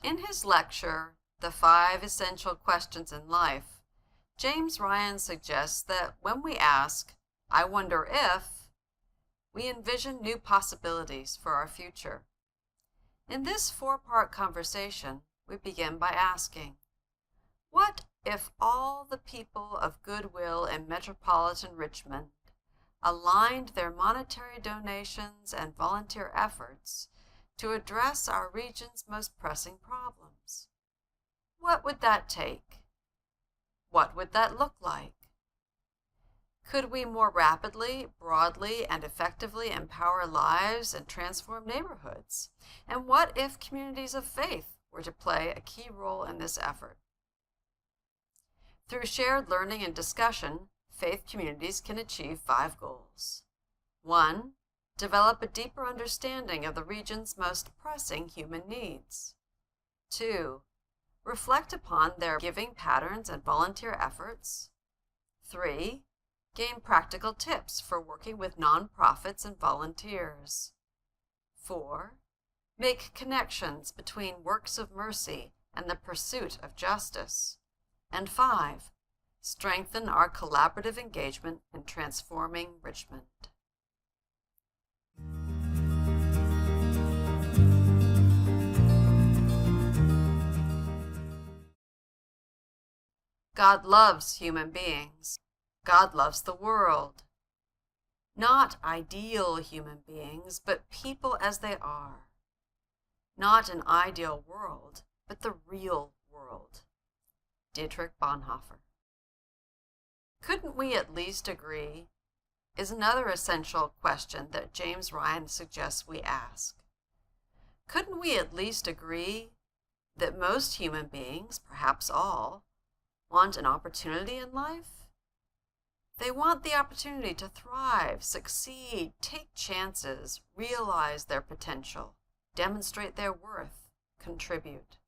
In his lecture, The 5 Essential Questions in Life, James Ryan suggests that when we ask, "I wonder if," we envision new possibilities for our future. In this 4-part conversation, we begin by asking, what if all the people of goodwill in Metropolitan Richmond aligned their monetary donations and volunteer efforts to address our region's most pressing problems? What would that take? What would that look like? Could we more rapidly, broadly, and effectively empower lives and transform neighborhoods? And what if communities of faith were to play a key role in this effort? Through shared learning and discussion, faith communities can achieve 5 goals. 1. Develop a deeper understanding of the region's most pressing human needs. 2. Reflect upon their giving patterns and volunteer efforts. 3. Gain practical tips for working with nonprofits and volunteers. 4. Make connections between works of mercy and the pursuit of justice. And 5. Strengthen our collaborative engagement in transforming Richmond. God loves human beings. God loves the world. Not ideal human beings, but people as they are. Not an ideal world, but the real world. Dietrich Bonhoeffer. Couldn't we at least agree? Is another essential question that James Ryan suggests we ask. Couldn't we at least agree that most human beings, perhaps all, want an opportunity in life? They want the opportunity to thrive, succeed, take chances, realize their potential, demonstrate their worth, contribute.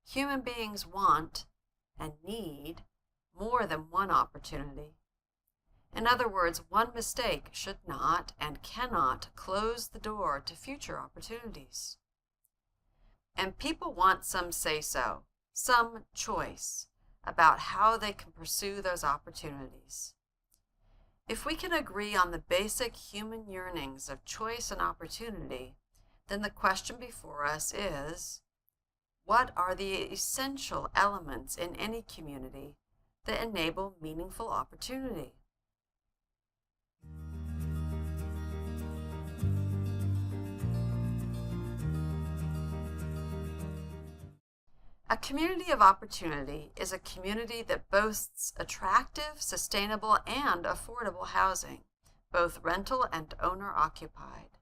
Human beings want and need more than one opportunity. In other words, one mistake should not and cannot close the door to future opportunities. And people want some say-so, some choice about how they can pursue those opportunities. If we can agree on the basic human yearnings of choice and opportunity, then the question before us is, what are the essential elements in any community that enable meaningful opportunity? A community of opportunity is a community that boasts attractive, sustainable, and affordable housing, both rental and owner-occupied.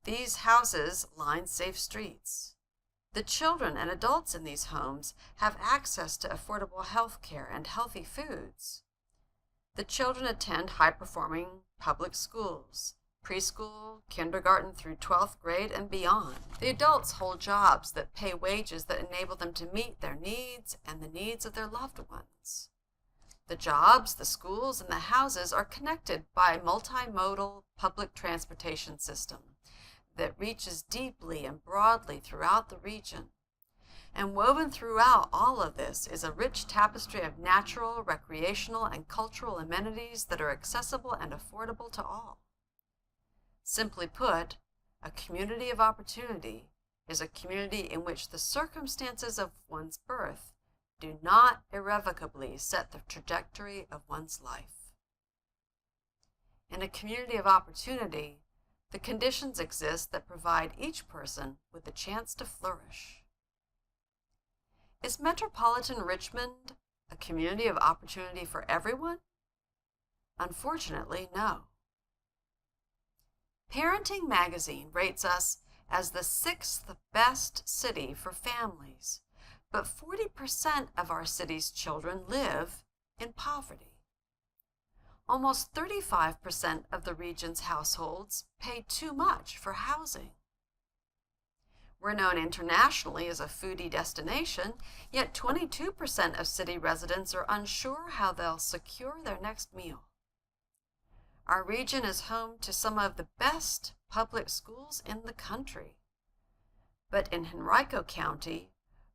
These houses line safe streets. The children and adults in these homes have access to affordable health care and healthy foods. The children attend high-performing public schools, preschool, kindergarten through 12th grade, and beyond. The adults hold jobs that pay wages that enable them to meet their needs and the needs of their loved ones. The jobs, the schools, and the houses are connected by a multimodal public transportation system that reaches deeply and broadly throughout the region. And woven throughout all of this is a rich tapestry of natural, recreational, and cultural amenities that are accessible and affordable to all. Simply put, a community of opportunity is a community in which the circumstances of one's birth do not irrevocably set the trajectory of one's life. In a community of opportunity, the conditions exist that provide each person with the chance to flourish. Is Metropolitan Richmond a community of opportunity for everyone? Unfortunately, no. Parenting Magazine rates us as the 6th best city for families, but 40% of our city's children live in poverty. Almost 35% of the region's households pay too much for housing. We're known internationally as a foodie destination, yet 22% of city residents are unsure how they'll secure their next meal. Our region is home to some of the best public schools in the country. but in Henrico County,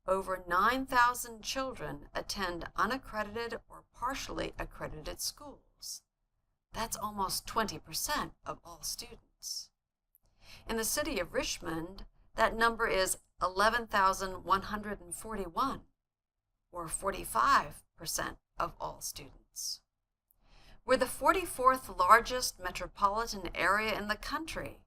over 9,000 children attend unaccredited or partially accredited schools. That's almost 20% of all students. In the city of Richmond, that number is 11,141, or 45% of all students. We're the 44th largest metropolitan area in the country,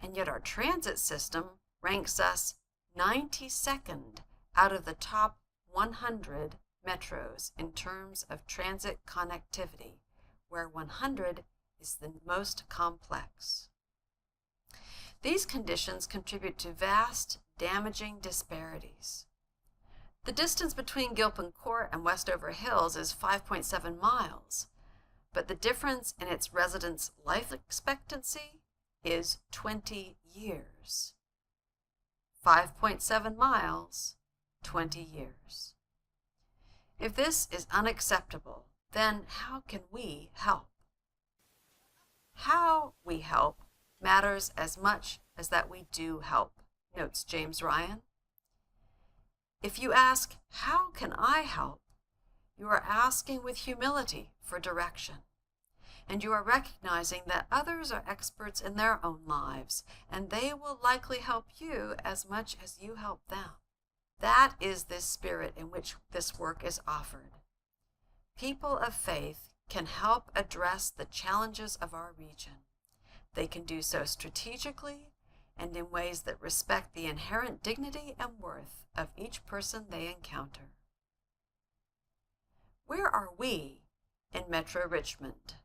and yet our transit system ranks us 92nd out of the top 100 metros in terms of transit connectivity, where 100 is the most complex. These conditions contribute to vast, damaging disparities. The distance between Gilpin Court and Westover Hills is 5.7 miles, but the difference in its residents' life expectancy is 20 years. 5.7 miles, 20 years. If this is unacceptable, then how can we help? How we help matters as much as that we do help, notes James Ryan. If you ask, how can I help? You are asking with humility for direction, and you are recognizing that others are experts in their own lives, and they will likely help you as much as you help them. That is the spirit in which this work is offered. People of faith can help address the challenges of our region. They can do so strategically and in ways that respect the inherent dignity and worth of each person they encounter. Where are we in Metro Richmond?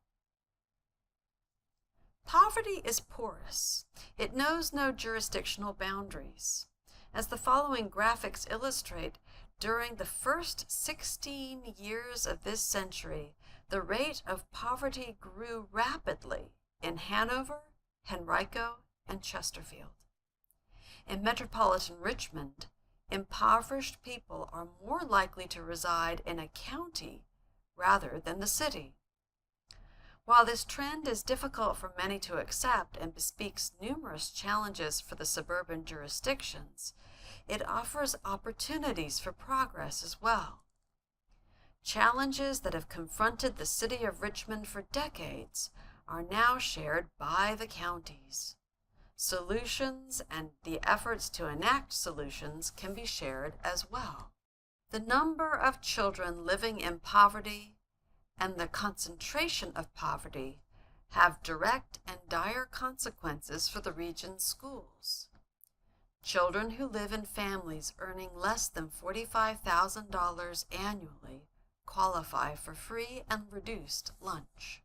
Poverty is porous. It knows no jurisdictional boundaries. As the following graphics illustrate, during the first 16 years of this century, the rate of poverty grew rapidly in Hanover, Henrico, and Chesterfield. In metropolitan Richmond, impoverished people are more likely to reside in a county rather than the city. While this trend is difficult for many to accept and bespeaks numerous challenges for the suburban jurisdictions, it offers opportunities for progress as well. Challenges that have confronted the city of Richmond for decades are now shared by the counties. Solutions and the efforts to enact solutions can be shared as well. The number of children living in poverty and the concentration of poverty have direct and dire consequences for the region's schools. Children who live in families earning less than $45,000 annually qualify for free and reduced lunch.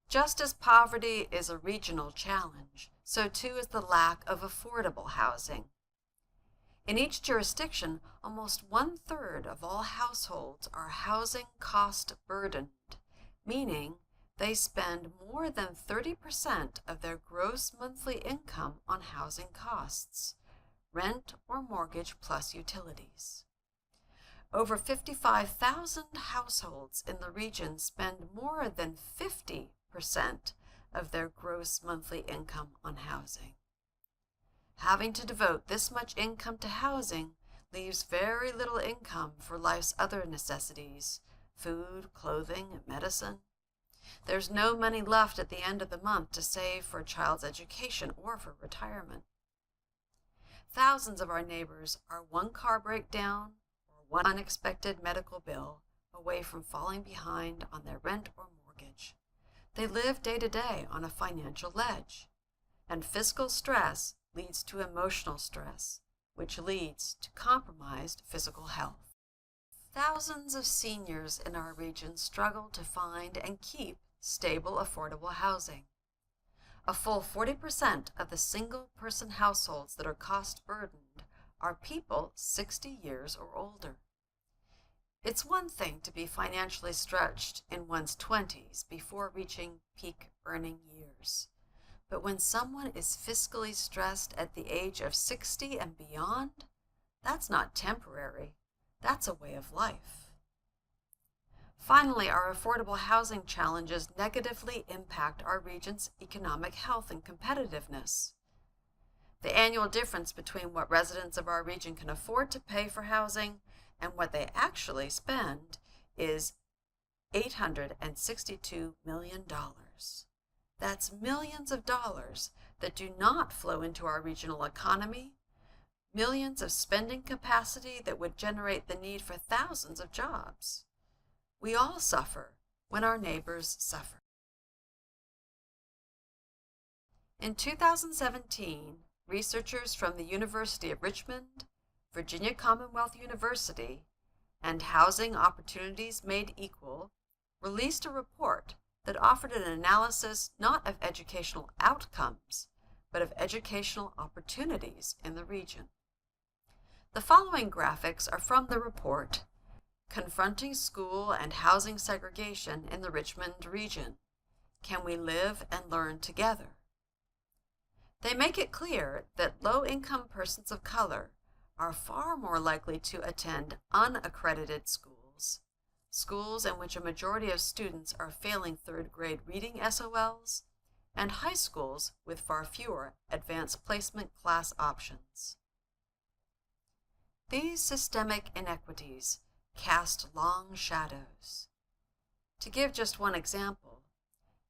Just as poverty is a regional challenge, so too is the lack of affordable housing. In each jurisdiction, almost 1/3 of all households are housing cost burdened, meaning they spend more than 30% of their gross monthly income on housing costs, rent or mortgage plus utilities. Over 55,000 households in the region spend more than 50% of their gross monthly income on housing. Having to devote this much income to housing leaves very little income for life's other necessities, food, clothing, and medicine. There's no money left at the end of the month to save for a child's education or for retirement. Thousands of our neighbors are one car breakdown or one unexpected medical bill away from falling behind on their rent or mortgage. They live day to day on a financial ledge, and fiscal stress leads to emotional stress, which leads to compromised physical health. Thousands of seniors in our region struggle to find and keep stable, affordable housing. A full 40% of the single-person households that are cost-burdened are people 60 years or older. It's one thing to be financially stretched in one's 20s before reaching peak earning years. But when someone is fiscally stressed at the age of 60 and beyond, that's not temporary. That's a way of life. Finally, our affordable housing challenges negatively impact our region's economic health and competitiveness. The annual difference between what residents of our region can afford to pay for housing and what they actually spend is $862 million. That's millions of dollars that do not flow into our regional economy, millions of spending capacity that would generate the need for thousands of jobs. We all suffer when our neighbors suffer. In 2017, researchers from the University of Richmond, Virginia Commonwealth University, and Housing Opportunities Made Equal released a report that offered an analysis not of educational outcomes, but of educational opportunities in the region. The following graphics are from the report, Confronting School and Housing Segregation in the Richmond Region. Can we live and learn together? They make it clear that low-income persons of color are far more likely to attend unaccredited schools, schools in which a majority of students are failing third-grade reading SOLs, and high schools with far fewer advanced placement class options. These systemic inequities cast long shadows. To give just one example,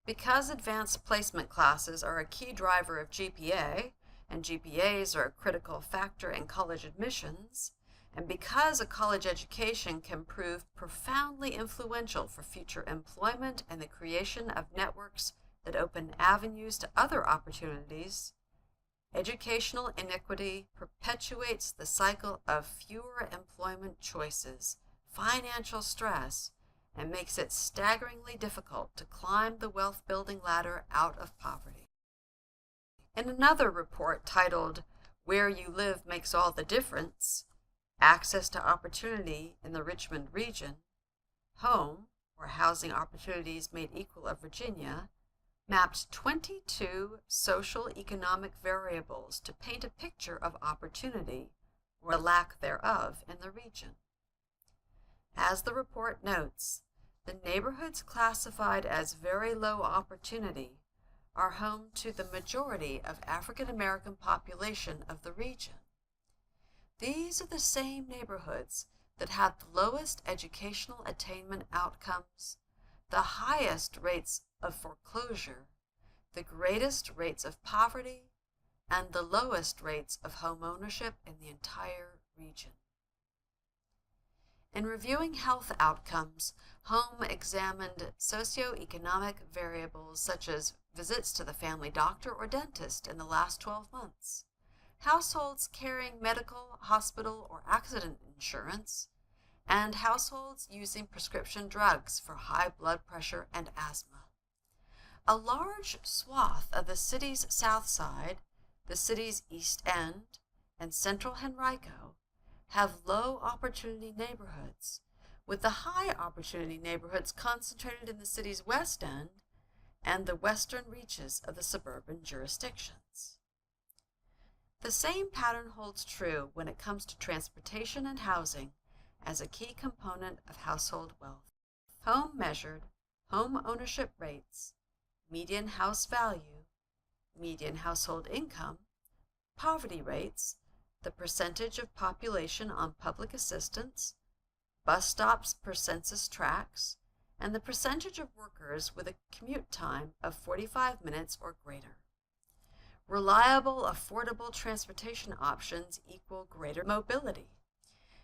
because advanced placement classes are a key driver of GPA, and GPAs are a critical factor in college admissions, and because a college education can prove profoundly influential for future employment and the creation of networks that open avenues to other opportunities, educational inequity perpetuates the cycle of fewer employment choices, financial stress, and makes it staggeringly difficult to climb the wealth-building ladder out of poverty. In another report titled, Where You Live Makes All the Difference, Access to Opportunity in the Richmond Region, HOME, or Housing Opportunities Made Equal of Virginia, mapped 22 social economic variables to paint a picture of opportunity, or a lack thereof, in the region. As the report notes, the neighborhoods classified as very low opportunity are home to the majority of African American population of the region. These are the same neighborhoods that have the lowest educational attainment outcomes, the highest rates of foreclosure, the greatest rates of poverty, and the lowest rates of home ownership in the entire region. In reviewing health outcomes, HOME examined socioeconomic variables such as visits to the family doctor or dentist in the last 12 months, households carrying medical, hospital, or accident insurance, and households using prescription drugs for high blood pressure and asthma. A large swath of the city's south side, the city's east end, and central Henrico have low opportunity neighborhoods, with the high opportunity neighborhoods concentrated in the city's west end and the western reaches of the suburban jurisdictions. The same pattern holds true when it comes to transportation and housing as a key component of household wealth. HOME measured home ownership rates, median house value, median household income, poverty rates, the percentage of population on public assistance, bus stops per census tracts, and the percentage of workers with a commute time of 45 minutes or greater. Reliable, affordable transportation options equal greater mobility,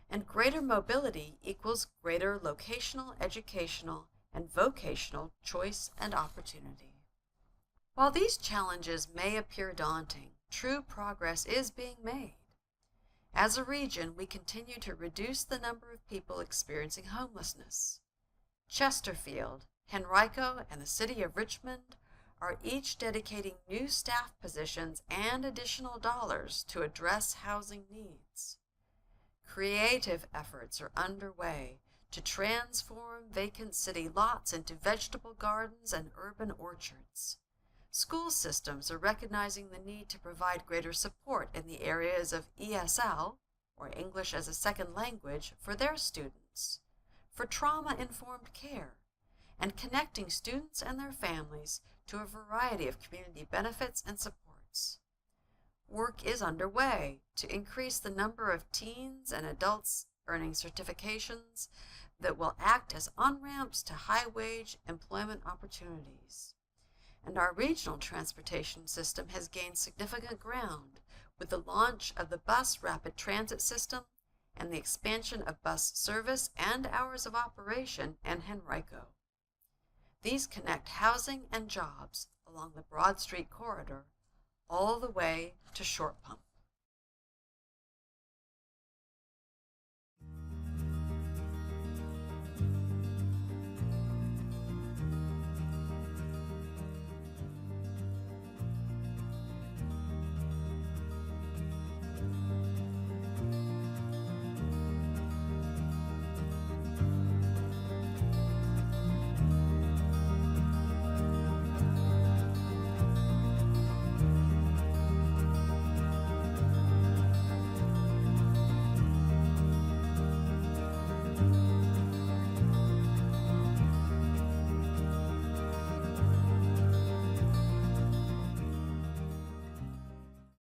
and greater mobility equals greater locational, educational, and vocational choice and opportunity. While these challenges may appear daunting, true progress is being made. As a region, we continue to reduce the number of people experiencing homelessness. Chesterfield, Henrico, and the city of Richmond are each dedicating new staff positions and additional dollars to address housing needs. Creative efforts are underway to transform vacant city lots into vegetable gardens and urban orchards. School systems are recognizing the need to provide greater support in the areas of ESL, or English as a Second Language, for their students, for trauma-informed care, and connecting students and their families to a variety of community benefits and supports. Work is underway to increase the number of teens and adults earning certifications that will act as on-ramps to high-wage employment opportunities. And our regional transportation system has gained significant ground with the launch of the bus rapid transit system and the expansion of bus service and hours of operation in Henrico. These connect housing and jobs along the Broad Street corridor all the way to Short Pump.